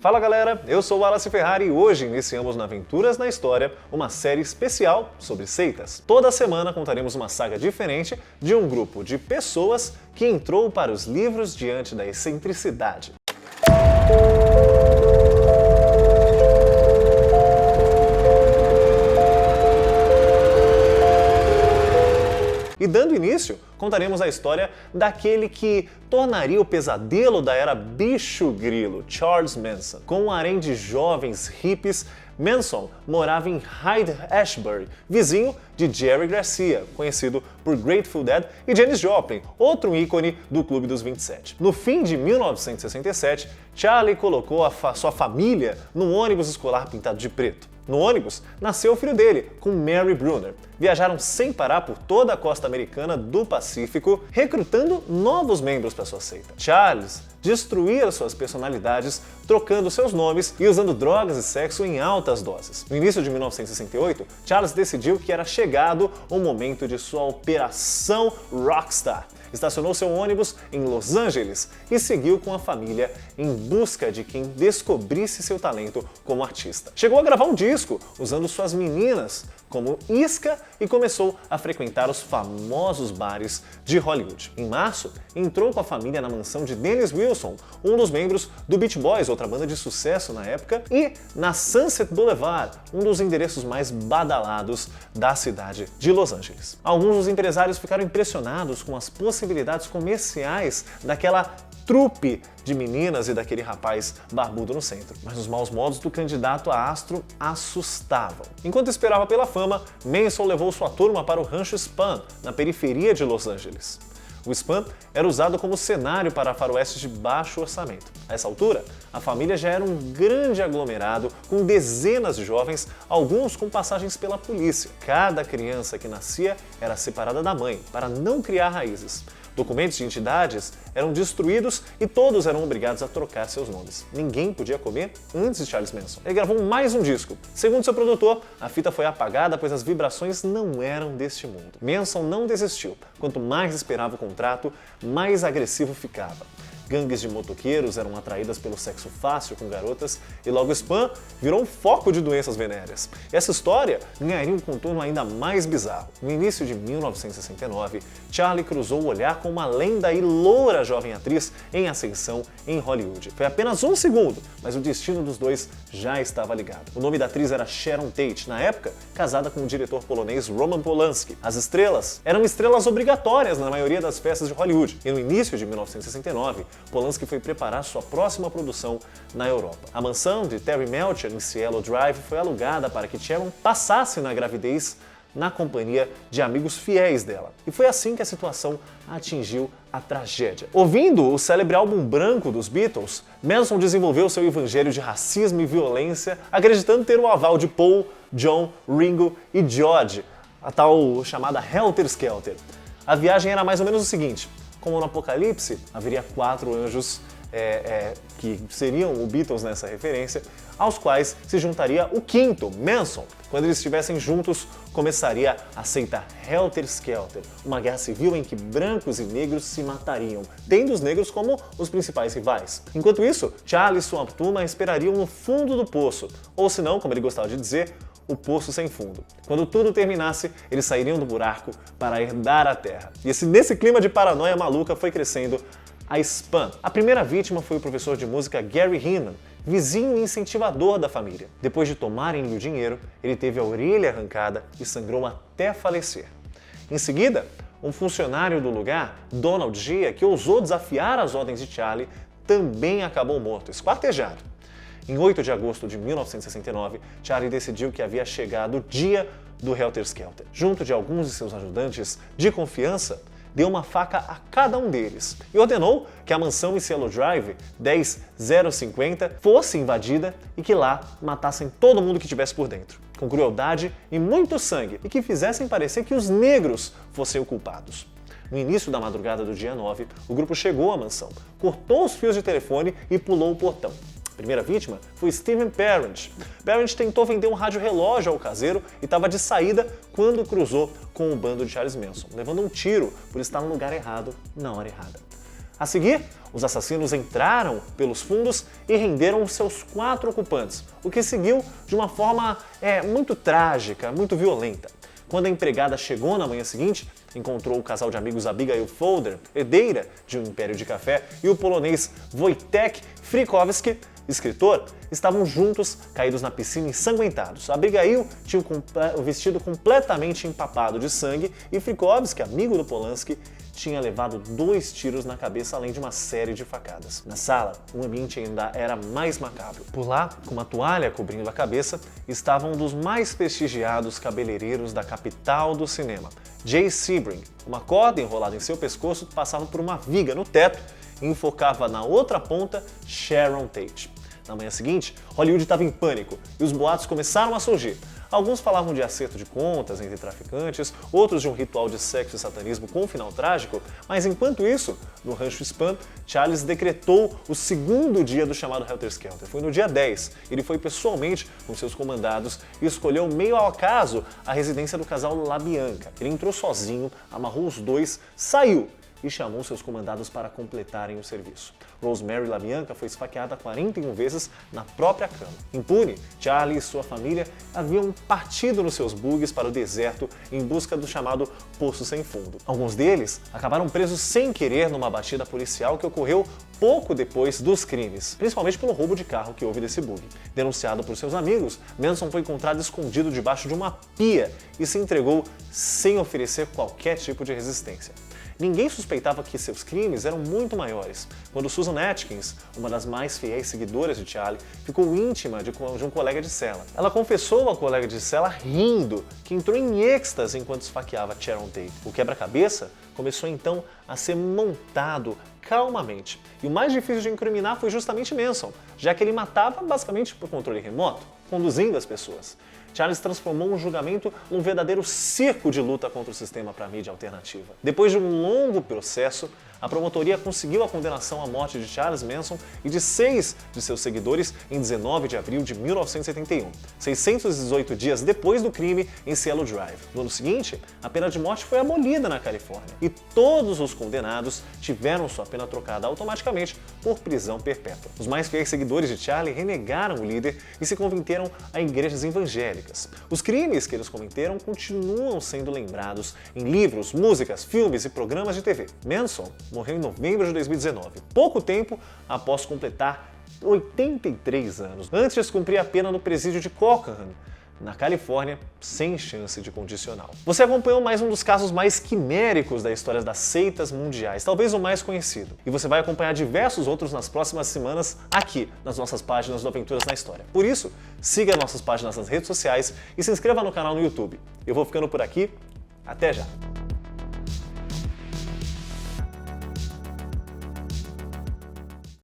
Fala galera, eu sou o Wallace Ferrari e hoje iniciamos no Aventuras na História, uma série especial sobre seitas. Toda semana contaremos uma saga diferente de um grupo de pessoas que entrou para os livros diante da excentricidade. E dando início, contaremos a história daquele que tornaria o pesadelo da era bicho-grilo, Charles Manson. Com um harém de jovens hippies, Manson morava em Hyde-Ashbury, vizinho de Jerry Garcia, conhecido por Grateful Dead, e Janis Joplin, outro ícone do Clube dos 27. No fim de 1967, Charlie colocou sua família num ônibus escolar pintado de preto. No ônibus, nasceu o filho dele, com Mary Brunner. Viajaram sem parar por toda a costa americana do Pacífico, recrutando novos membros para sua seita. Charles destruía suas personalidades, trocando seus nomes e usando drogas e sexo em altas doses. No início de 1968, Charles decidiu que era chegado o momento de sua operação Rockstar. Estacionou seu ônibus em Los Angeles e seguiu com a família em busca de quem descobrisse seu talento como artista. Chegou a gravar um disco usando suas meninas como isca e começou a frequentar os famosos bares de Hollywood. Em março, entrou com a família na mansão de Dennis Wilson, um dos membros do Beach Boys, outra banda de sucesso na época, e na Sunset Boulevard, um dos endereços mais badalados da cidade de Los Angeles. Alguns dos empresários ficaram impressionados com as possibilidades comerciais daquela trupe de meninas e daquele rapaz barbudo no centro. Mas os maus modos do candidato a astro assustavam. Enquanto esperava pela fama, Manson levou sua turma para o rancho Spahn, na periferia de Los Angeles. O Spahn era usado como cenário para faroestes de baixo orçamento. A essa altura, a família já era um grande aglomerado com dezenas de jovens, alguns com passagens pela polícia. Cada criança que nascia era separada da mãe, para não criar raízes. Documentos de entidades eram destruídos e todos eram obrigados a trocar seus nomes. Ninguém podia comer antes de Charles Manson. Ele gravou mais um disco. Segundo seu produtor, a fita foi apagada pois as vibrações não eram deste mundo. Manson não desistiu. Quanto mais esperava o contrato, mais agressivo ficava. Gangues de motoqueiros eram atraídas pelo sexo fácil com garotas e logo Spahn virou um foco de doenças venéreas. Essa história ganharia um contorno ainda mais bizarro. No início de 1969, Charlie cruzou o olhar com uma lenda e loura jovem atriz em ascensão em Hollywood. Foi apenas um segundo, mas o destino dos dois já estava ligado. O nome da atriz era Sharon Tate, na época casada com o diretor polonês Roman Polanski. As estrelas eram estrelas obrigatórias na maioria das festas de Hollywood e no início de 1969, Polanski foi preparar sua próxima produção na Europa. A mansão de Terry Melcher, em Cielo Drive, foi alugada para que Sharon passasse na gravidez na companhia de amigos fiéis dela. E foi assim que a situação atingiu a tragédia. Ouvindo o célebre álbum branco dos Beatles, Manson desenvolveu seu evangelho de racismo e violência, acreditando ter o aval de Paul, John, Ringo e George, a tal chamada Helter Skelter. A viagem era mais ou menos o seguinte: como no Apocalipse, haveria 4 anjos que seriam o Beatles nessa referência, aos quais se juntaria o 5º, Manson. Quando eles estivessem juntos, começaria a seita Helter Skelter, uma guerra civil em que brancos e negros se matariam, tendo os negros como os principais rivais. Enquanto isso, Charlie e sua turma esperariam no fundo do poço, ou se não, como ele gostava de dizer, o poço sem fundo. Quando tudo terminasse, eles sairiam do buraco para herdar a terra. E nesse clima de paranoia maluca foi crescendo a Spahn. A primeira vítima foi o professor de música Gary Hinman, vizinho e incentivador da família. Depois de tomarem-lhe o dinheiro, ele teve a orelha arrancada e sangrou até falecer. Em seguida, um funcionário do lugar, Donald Gia, que ousou desafiar as ordens de Charlie, também acabou morto, esquartejado. Em 8 de agosto de 1969, Charlie decidiu que havia chegado o dia do Helter Skelter. Junto de alguns de seus ajudantes de confiança, deu uma faca a cada um deles e ordenou que a mansão em Cielo Drive 10050 fosse invadida e que lá matassem todo mundo que estivesse por dentro, com crueldade e muito sangue, e que fizessem parecer que os negros fossem os culpados. No início da madrugada do dia 9, o grupo chegou à mansão, cortou os fios de telefone e pulou o portão. A primeira vítima foi Steven Parent. Parent tentou vender um rádio-relógio ao caseiro e estava de saída quando cruzou com o bando de Charles Manson, levando um tiro por estar no lugar errado na hora errada. A seguir, os assassinos entraram pelos fundos e renderam seus 4 ocupantes, o que seguiu de uma forma muito trágica, muito violenta. Quando a empregada chegou na manhã seguinte, encontrou o casal de amigos Abigail Folder, herdeira de um império de café, e o polonês Wojtek Frykowski, escritor, estavam juntos, caídos na piscina ensanguentados. Abigail tinha o vestido completamente empapado de sangue e Frykowski, amigo do Polanski, tinha levado 2 tiros na cabeça, além de uma série de facadas. Na sala, o ambiente ainda era mais macabro. Por lá, com uma toalha cobrindo a cabeça, estava um dos mais prestigiados cabeleireiros da capital do cinema, Jay Sebring. Uma corda enrolada em seu pescoço passava por uma viga no teto e enfocava na outra ponta Sharon Tate. Na manhã seguinte, Hollywood estava em pânico e os boatos começaram a surgir. Alguns falavam de acerto de contas entre traficantes, outros de um ritual de sexo e satanismo com um final trágico, mas enquanto isso, no rancho Spahn, Charles decretou o segundo dia do chamado Helter Skelter. Foi no dia 10. Ele foi pessoalmente com seus comandados e escolheu, meio ao acaso, a residência do casal LaBianca. Ele entrou sozinho, amarrou os dois, saiu e chamou seus comandados para completarem o serviço. Rosemary LaBianca foi esfaqueada 41 vezes na própria cama. Impune, Charlie e sua família haviam partido nos seus bugs para o deserto em busca do chamado Poço Sem Fundo. Alguns deles acabaram presos sem querer numa batida policial que ocorreu pouco depois dos crimes, principalmente pelo roubo de carro que houve desse bug. Denunciado por seus amigos, Manson foi encontrado escondido debaixo de uma pia e se entregou sem oferecer qualquer tipo de resistência. Ninguém suspeitava que seus crimes eram muito maiores. Quando Susan Atkins, uma das mais fiéis seguidoras de Charlie, ficou íntima de um colega de cela. Ela confessou ao colega de cela rindo que entrou em êxtase enquanto esfaqueava Sharon Tate. O quebra-cabeça começou então a ser montado calmamente. E o mais difícil de incriminar foi justamente Manson, já que ele matava basicamente por controle remoto, conduzindo as pessoas. Charles transformou um julgamento num verdadeiro circo de luta contra o sistema para a mídia alternativa. Depois de um longo processo, a promotoria conseguiu a condenação à morte de Charles Manson e de 6 de seus seguidores em 19 de abril de 1971, 618 dias depois do crime em Cielo Drive. No ano seguinte, a pena de morte foi abolida na Califórnia e todos os condenados tiveram sua pena trocada automaticamente por prisão perpétua. Os mais fiéis seguidores de Charlie renegaram o líder e se converteram a igrejas evangélicas. Os crimes que eles cometeram continuam sendo lembrados em livros, músicas, filmes e programas de TV. Manson morreu em novembro de 2019, pouco tempo após completar 83 anos, antes de cumprir a pena no presídio de Cochran, na Califórnia, sem chance de condicional. Você acompanhou mais um dos casos mais quiméricos da história das seitas mundiais, talvez o mais conhecido. E você vai acompanhar diversos outros nas próximas semanas aqui nas nossas páginas do Aventuras na História. Por isso, siga nossas páginas nas redes sociais e se inscreva no canal no YouTube. Eu vou ficando por aqui, até já!